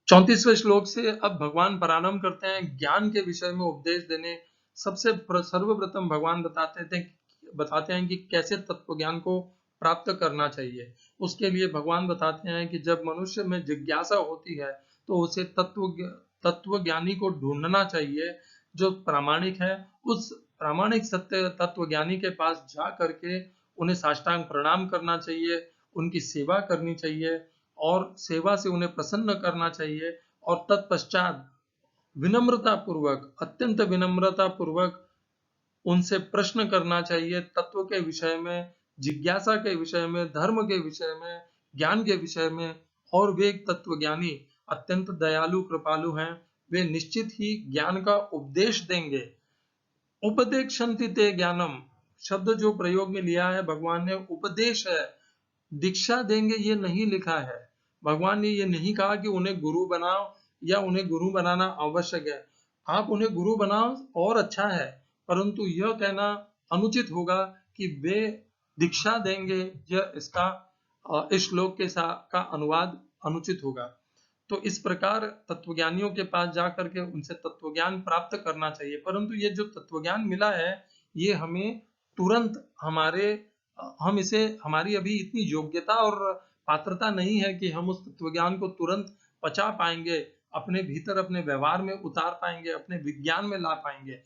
34वें श्लोक से अब भगवान प्रारंभ करते हैं ज्ञान के विषय में उपदेश देने। सर्वप्रथम भगवान बताते हैं कि कैसे तत्व ज्ञान को प्राप्त करना चाहिए। उसके लिए भगवान बताते हैं कि जब मनुष्य में जिज्ञासा होती है तो उसे तत्व ज्ञानी को ढूंढना चाहिए जो प्रामाणिक है। उस प्रामाणिक सत्य तत्व ज्ञानी के पास जा करके उन्हें साष्टांग प्रणाम करना चाहिए, उनकी सेवा करनी चाहिए और सेवा से उन्हें प्रसन्न करना चाहिए और तत्पश्चात विनम्रता पूर्वक, अत्यंत विनम्रता पूर्वक उनसे प्रश्न करना चाहिए तत्व के विषय में, जिज्ञासा के विषय में, धर्म के विषय में, ज्ञान के विषय में। और वे एक तत्वज्ञानी अत्यंत दयालु कृपालु हैं, वे निश्चित ही ज्ञान का उपदेश देंगे। उपदेक्षन्ति ते ज्ञानम शब्द जो प्रयोग में लिया है भगवान ने, उपदेश है, दीक्षा देंगे ये नहीं लिखा है। भगवान ने ये नहीं कहा कि उन्हें गुरु बनाओ या उन्हें गुरु बनाना आवश्यक है। आप उन्हें गुरु बनाओ और अच्छा है, परंतु यह कहना अनुचित होगा कि वे दीक्षा देंगे, यह इसका इस श्लोक के साथ का अनुवाद अनुचित होगा। तो इस प्रकार तत्वज्ञानियों के पास जाकर के उनसे तत्वज्ञान प्राप्त करना चाहिए, परंतु ये जो तत्वज्ञान मिला है ये हमें तुरंत हम इसे हमारी अभी इतनी योग्यता और पात्रता नहीं है कि हम उस तत्वज्ञान को तुरंत पचा पाएंगे, अपने भीतर अपने व्यवहार में उतार पाएंगे, अपने विज्ञान में ला पाएंगे।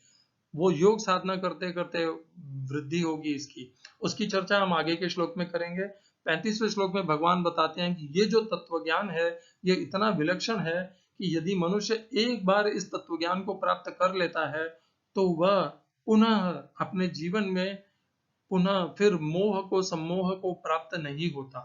वो योग साधना करते करते वृद्धि होगी इसकी। उसकी चर्चा हम आगे के श्लोक में करेंगे। 35वें श्लोक में भगवान बताते हैं कि ये जो तत्वज्ञान है ये इतना विलक्षण है कि यदि मनुष्य एक बार इस तत्वज्ञान को प्राप्त कर लेता है तो वह पुनः अपने जीवन में पुनः फिर मोह को सम्मोह को प्राप्त नहीं होता।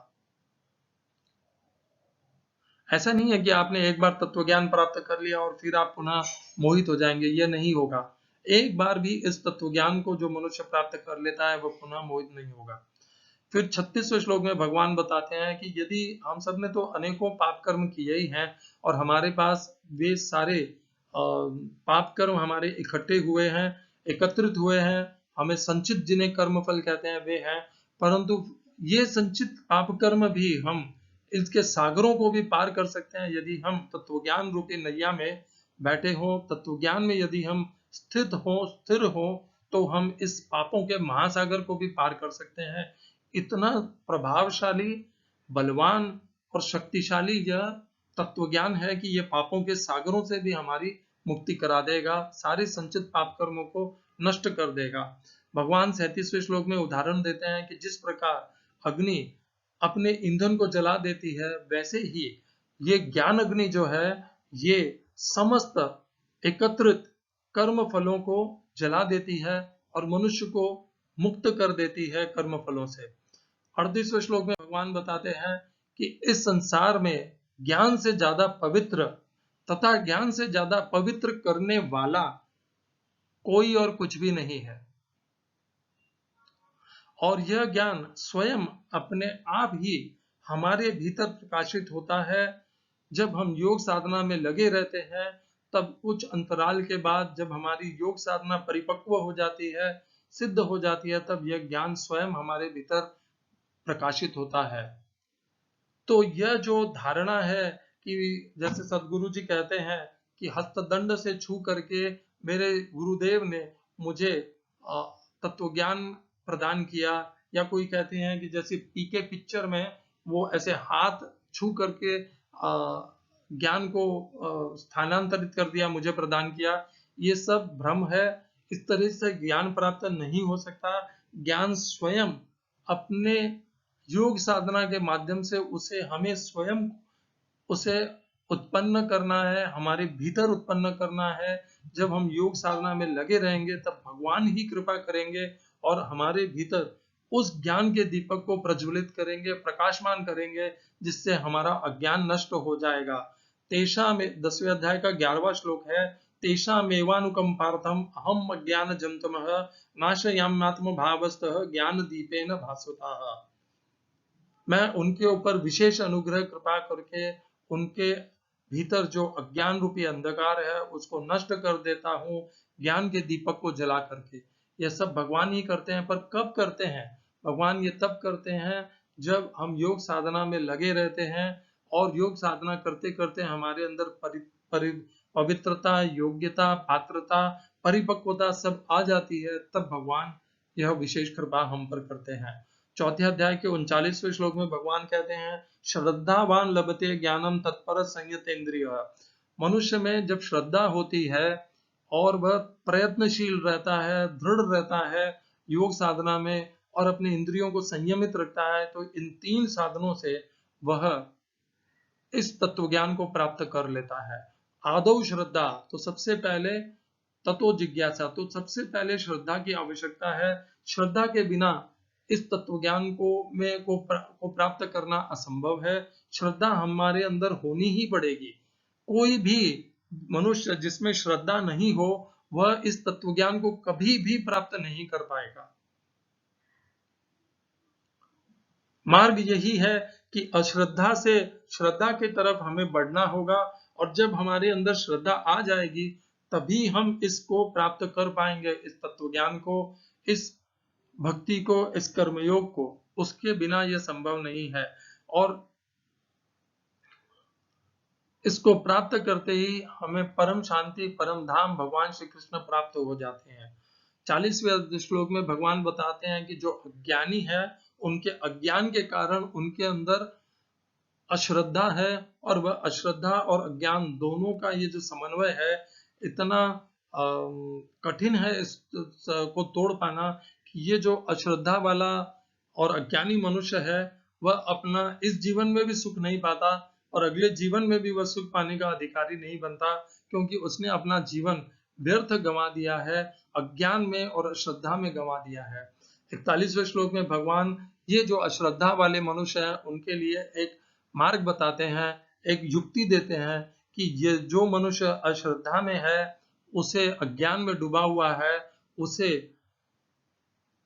ऐसा नहीं है कि आपने एक बार तत्वज्ञान प्राप्त कर लिया और फिर आप पुनः मोहित हो जाएंगे, यह नहीं होगा। एक बार भी इस तत्वज्ञान को जो मनुष्य प्राप्त कर लेता है वह पुनः मोहित नहीं होगा। फिर 36वें श्लोक में भगवान बताते हैं कि यदि हम सब ने तो अनेकों पाप कर्म किए ही हैं और हमारे पास वे सारे पाप कर्म हमारे इकट्ठे हुए हैं, एकत्रित हुए हैं, हमें संचित जिन्हें कर्म फल कहते हैं वे हैं, परंतु ये संचित पाप कर्म भी हम इसके सागरों को भी पार कर सकते हैं यदि हम तत्वज्ञान रूपी नैया में बैठे हों, तत्वज्ञान में यदि हम स्थिर हो तो हम इस पापों के महासागर को भी पार कर सकते हैं। इतना प्रभावशाली, बलवान और शक्तिशाली यह तत्वज्ञान है कि यह पापों के सागरों से भी हमारी मुक्ति करा देगा, सारे संचित पाप कर्मों को नष्ट कर देगा। भगवान 37वें श्लोक में उदाहरण देते हैं कि जिस प्रकार अग्नि अपने ईंधन को जला देती है, वैसे ही ये ज्ञान अग्नि जो है ये समस्त एकत्रित कर्म फलों को जला देती है और मनुष्य को मुक्त कर देती है कर्म फलों से। 38वें श्लोक में भगवान बताते हैं कि इस संसार में ज्ञान से ज्यादा पवित्र तथा ज्ञान से ज्यादा पवित्र करने वाला कोई और कुछ भी नहीं है। और यह ज्ञान स्वयं अपने आप ही हमारे भीतर प्रकाशित होता है। जब हम योग साधना में लगे रहते हैं तब कुछ अंतराल के बाद जब हमारी योग साधना परिपक्व हो जाती है, सिद्ध हो जाती है, तब यह ज्ञान स्वयं हमारे भीतर प्रकाशित होता है। तो यह जो धारणा है कि जैसे सदगुरु जी कहते हैं कि हस्तदंड से छू करके मेरे गुरुदेव ने मुझे तत्वज्ञान प्रदान किया, या कोई कहते हैं कि जैसे पीके पिक्चर में वो ऐसे हाथ छू करके ज्ञान को स्थानांतरित कर दिया, मुझे प्रदान किया, ये सब भ्रम है। इस तरह से ज्ञान प्राप्त नहीं हो सकता। ज्ञान स्वयं अपने योग साधना के माध्यम से हमें स्वयं उसे उत्पन्न करना है, हमारे भीतर उत्पन्न करना है। जब हम योग साधना में लगे रहेंगे तब भगवान ही कृपा करेंगे और हमारे भीतर उस ज्ञान के दीपक को प्रज्वलित करेंगे, प्रकाशमान करेंगे, जिससे हमारा अज्ञान नष्ट हो जाएगा। तेषा में 10वें अध्याय का 11वां श्लोक है, तेषामेवानुकंपार्थम अहम अज्ञान जंतुमः नाशयाम्यात्म भावस्तः ज्ञान दीपेन भास्वतः। मैं उनके ऊपर विशेष अनुग्रह कृपा करके उनके भीतर जो अज्ञान रूपी अंधकार है उसको नष्ट कर देता हूँ ज्ञान के दीपक को जला करके। यह सब भगवान ही करते हैं, पर कब करते हैं? भगवान ये तब करते हैं जब हम योग साधना में लगे रहते हैं और योग साधना करते करते हमारे अंदर पवित्रता, योग्यता, पात्रता, परिपक्वता सब आ जाती है, तब भगवान यह विशेष कृपा हम पर करते हैं। चौथे अध्याय के 39वें श्लोक में भगवान कहते हैं, श्रद्धावान लभते ज्ञानम तत्पर संयतेन्द्रिय। मनुष्य में जब श्रद्धा होती है और वह प्रयत्नशील रहता है, दृढ़ रहता है योग साधना में, और अपने इंद्रियों को संयमित रखता है, तो इन 3 साधनों से वह इस तत्व ज्ञान को प्राप्त कर लेता है। आदौ श्रद्धा, तो सबसे पहले तत्व जिज्ञासा, तो सबसे पहले श्रद्धा की आवश्यकता है। श्रद्धा के बिना इस तत्व ज्ञान को प्राप्त करना असंभव है। श्रद्धा हमारे अंदर होनी ही पड़ेगी। कोई भी मनुष्य जिसमें श्रद्धा नहीं हो, वह इस तत्व ज्ञान को कभी भी प्राप्त नहीं कर पाएगा। मार्ग यही है कि अश्रद्धा से श्रद्धा की तरफ हमें बढ़ना होगा, और जब हमारे अंदर श्रद्धा आ जाएगी तभी हम इसको प्राप्त कर पाएंगे, इस तत्व ज्ञान को, इस भक्ति को, इस कर्मयोग को। उसके बिना यह संभव नहीं है। और इसको प्राप्त करते ही हमें परम शांति, परम धाम भगवान श्री कृष्ण प्राप्त हो जाते हैं। 40वें श्लोक में भगवान बताते हैं कि जो अज्ञानी है, उनके अज्ञान के कारण उनके अंदर अश्रद्धा है, और वह अश्रद्धा और अज्ञान दोनों का ये जो समन्वय है, इतना कठिन है इसको तोड़ पाना, कि ये जो अश्रद्धा वाला और अज्ञानी मनुष्य है, वह अपना इस जीवन में भी सुख नहीं पाता और अगले जीवन में भी वह सुख पाने का अधिकारी नहीं बनता, क्योंकि उसने अपना जीवन व्यर्थ गंवा दिया है, अज्ञान में और अश्रद्धा में गंवा दिया है। 41वें श्लोक में भगवान ये जो अश्रद्धा वाले मनुष्य हैं, उनके लिए एक मार्ग बताते हैं, एक युक्ति देते हैं कि ये जो मनुष्य अश्रद्धा में है, उसे अज्ञान में डूबा हुआ है, उसे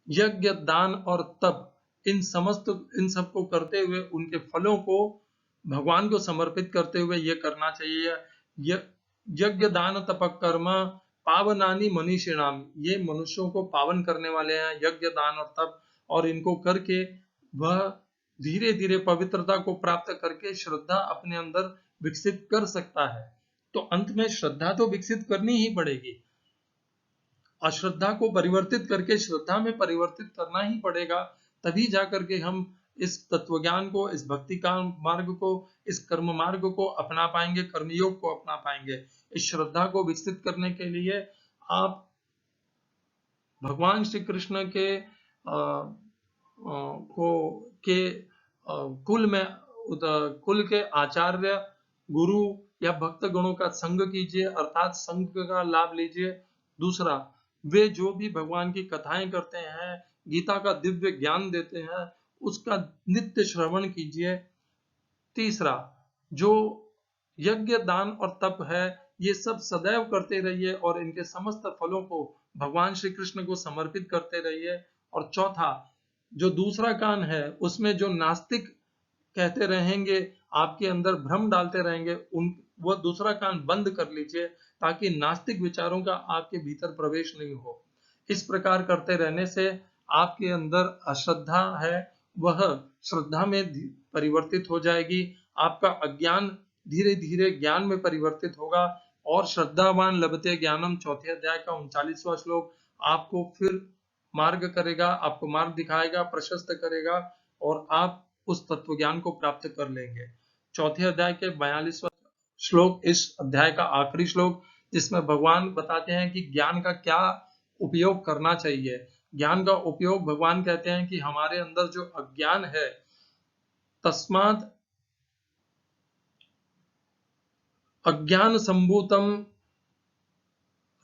यज्ञ, दान और तप, इन सबको करते हुए उनके फलों को भगवान को समर्पित करते हुए ये करना चाहिए। यज्ञ, दान, तप, कर्म पावनानि मनीषिणाम, ये मनुष्यों को पावन करने वाले हैं, यज्ञ, दान और तप, और इनको करके वह धीरे धीरे पवित्रता को प्राप्त करके श्रद्धा अपने अंदर विकसित कर सकता है। तो अंत में श्रद्धा तो विकसित करनी ही पड़ेगी, अश्रद्धा को परिवर्तित करके श्रद्धा में परिवर्तित करना ही पड़ेगा, तभी जाकर के हम इस तत्वज्ञान को, इस भक्ति का मार्ग को, इस कर्म मार्ग को अपना पाएंगे, कर्मयोग को अपना पाएंगे। इस श्रद्धा को विकसित करने के लिए आप भगवान श्री कृष्ण के कुल के आचार्य, गुरु या भक्त गणों का संग कीजिए, अर्थात संग का लाभ लीजिए। दूसरा, वे जो भी भगवान की कथाएं करते हैं, गीता का दिव्य ज्ञान देते हैं, उसका नित्य श्रवण कीजिए। तीसरा, जो यज्ञ, दान और तप है, ये सब सदैव करते रहिए और इनके समस्त फलों को भगवान श्री कृष्ण को समर्पित करते रहिए। और चौथा, जो दूसरा कान है, उसमें जो नास्तिक कहते रहेंगे, आपके अंदर भ्रम डालते रहेंगे, वह दूसरा कान बंद कर लीजिए, ताकि नास्तिक विचारों का आपके भीतर प्रवेश नहीं हो। इस प्रकार करते रहने से आपके अंदर अश्रद्धा है, वह श्रद्धा में परिवर्तित हो जाएगी, आपका अज्ञान धीरे धीरे ज्ञान में परिवर्तित होगा, और श्रद्धावान लभते ज्ञानम, चौथे अध्याय का 39वां श्लोक आपको फिर मार्ग करेगा, आपको मार्ग दिखाएगा, प्रशस्त करेगा, और आप उस तत्व ज्ञान को प्राप्त कर लेंगे। चौथे अध्याय के 42वां श्लोक इस अध्याय का आखिरी श्लोक, जिसमें भगवान बताते हैं कि ज्ञान का क्या उपयोग करना चाहिए। ज्ञान का उपयोग, भगवान कहते हैं कि हमारे अंदर जो अज्ञान है, तस्मात् अज्ञान संभूतम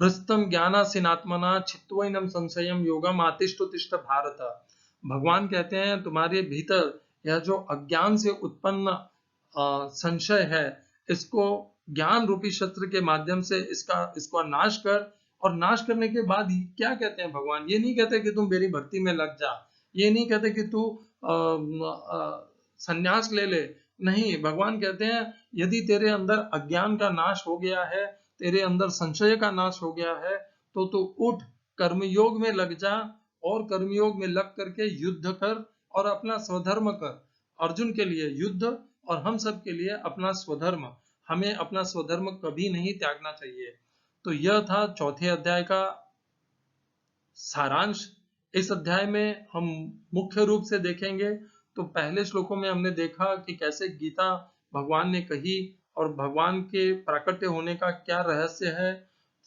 हृस्तम ज्ञानासीनात्मना चित्वैनम संशयम योगम आतिष्ठोतिष्ठ भारत। भगवान कहते हैं तुम्हारे भीतर यह जो अज्ञान से उत्पन्न संशय है, इसको ज्ञान रूपी शस्त्र के माध्यम से इसका नाश कर। और नाश करने के बाद क्या कहते हैं भगवान? ये नहीं कहते कि तुम मेरी भक्ति में लग जा, ये नहीं कहते कि तू संन्यास ले ले, नहीं। भगवान कहते हैं यदि तेरे अंदर अज्ञान का नाश हो गया है, तेरे अंदर संशय का नाश हो गया है, तो तू उठ, कर्मयोग में लग जा, और कर्मयोग में लग करके युद्ध कर और अपना स्वधर्म कर। अर्जुन के लिए युद्ध और हम सब के लिए अपना स्वधर्म, हमें अपना स्वधर्म कभी नहीं त्यागना चाहिए। तो यह था चौथे अध्याय का सारांश। इस अध्याय में हम मुख्य रूप से देखेंगे तो पहले श्लोकों में हमने देखा कि कैसे गीता भगवान ने कही और भगवान के प्राकट्य होने का क्या रहस्य है।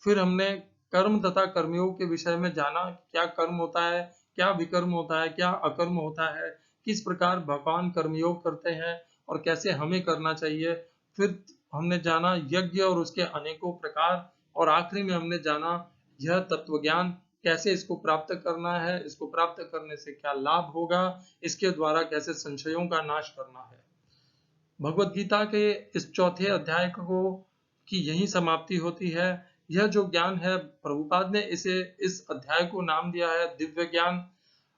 फिर हमने कर्म तथा कर्मयोग के विषय में जाना, क्या कर्म होता है, क्या विकर्म होता है, क्या अकर्म होता है, किस प्रकार भगवान कर्मयोग करते हैं और कैसे हमें करना चाहिए। फिर हमने जाना यज्ञ और उसके अनेकों प्रकार, और आखिरी में हमने जाना यह तत्व ज्ञान कैसे इसको प्राप्त करना है, इसको प्राप्त करने से क्या लाभ होगा, इसके द्वारा कैसे संशयों का नाश करना है। भगवत गीता के इस चौथे अध्याय को की यही समाप्ति होती है। यह जो ज्ञान है, प्रभुपाद ने इस अध्याय को नाम दिया है दिव्य ज्ञान।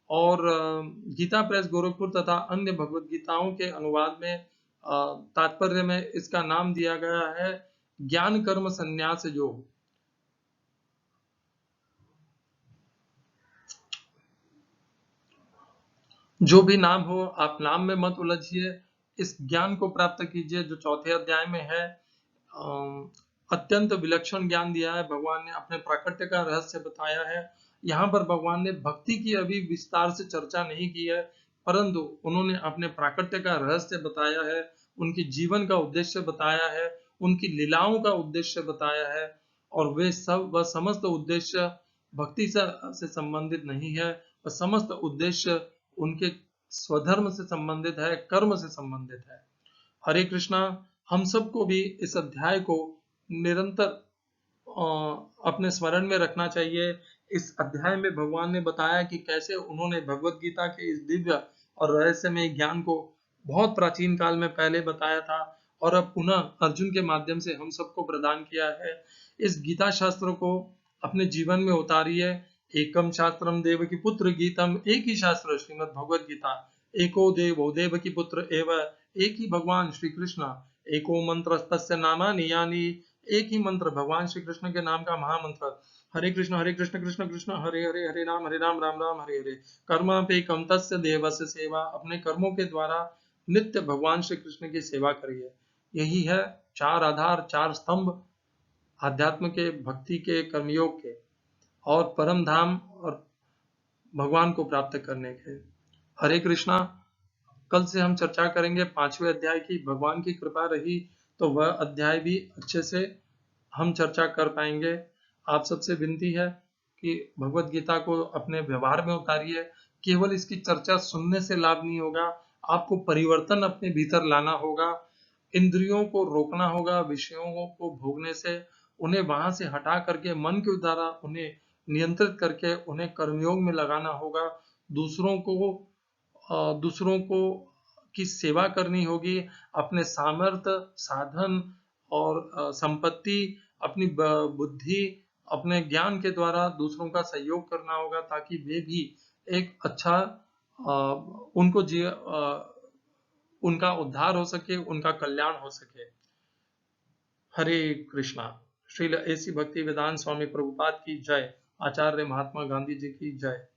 और गीता प्रेस गोरखपुर तथा अन्य भगवत गीताओं के अनुवाद में तात्पर्य में इसका नाम दिया गया है ज्ञान कर्म संन्यास योग। जो भी नाम हो, आप नाम में मत उलझिए, इस ज्ञान को प्राप्त कीजिए जो चौथे अध्याय में है। अत्यंत विलक्षण ज्ञान दिया है भगवान ने, अपने प्राकट्य का रहस्य बताया है। यहाँ पर भगवान ने भक्ति की अभी विस्तार से चर्चा नहीं की है, परंतु उन्होंने अपने प्राकट्य का रहस्य बताया है, उनके जीवन का उद्देश्य बताया है, उनकी लीलाओं का उद्देश्य बताया है। और वह समस्त उद्देश्य भक्ति से संबंधित नहीं है, वह समस्त उद्देश्य उनके स्वधर्म से संबंधित है, कर्म से संबंधित है। हरे कृष्णा। हम सबको भी इस अध्याय को निरंतर अपने स्मरण में रखना चाहिए। इस अध्याय में भगवान ने बताया कि कैसे उन्होंने भगवत गीता के इस दिव्य और रहस्यमय ज्ञान को बहुत प्राचीन काल में पहले बताया था, और अब पुनः अर्जुन के माध्यम से हम सबको प्रदान किया है। इस गीता शास्त्र को अपने जीवन में उतारिए। एकम शास्त्रम देवकी पुत्र गीतम, एक ही शास्त्र श्रीमद् भगवत गीता। एको देवो देवकी पुत्र एव, एक ही भगवान श्री कृष्ण। एको मंत्र तस्य नामानि यानि, एक ही मंत्र भगवान श्री कृष्ण के नाम का महामंत्र। हरे कृष्ण कृष्ण कृष्ण हरे हरे, हरे राम राम राम हरे हरे। कर्मापेकम तस्य देवस्य सेवा, अपने कर्मों के द्वारा नित्य भगवान श्री कृष्ण की सेवा करिए। यही है चार आधार, चार स्तंभ आध्यात्म के, भक्ति के, कर्मयोग के और परम धाम और भगवान को प्राप्त करने के। हरे कृष्णा। कल से हम चर्चा करेंगे 5वें अध्याय की। भगवान की कृपा रही तो वह अध्याय भी अच्छे से हम चर्चा कर पाएंगे। आप सबसे विनती है कि भगवत गीता को अपने व्यवहार में उतारिए। केवल इसकी चर्चा सुनने से लाभ नहीं होगा, आपको परिवर्तन अपने भीतर लाना होगा। इंद्रियों को रोकना होगा, विषयों को भोगने से उन्हें वहां से हटा करके मन के द्वारा उन्हें नियंत्रित करके उन्हें कर्मयोग में लगाना होगा। दूसरों को की सेवा करनी होगी। अपने सामर्थ्य, साधन और संपत्ति, अपनी बुद्धि, अपने ज्ञान के द्वारा दूसरों का सहयोग करना होगा, ताकि वे भी एक अच्छा उनका उद्धार हो सके, उनका कल्याण हो सके। हरे कृष्णा। श्रील ऐसी भक्ति वेदांत स्वामी प्रभुपाद की जय। आचार्य महात्मा गांधी जी की जय।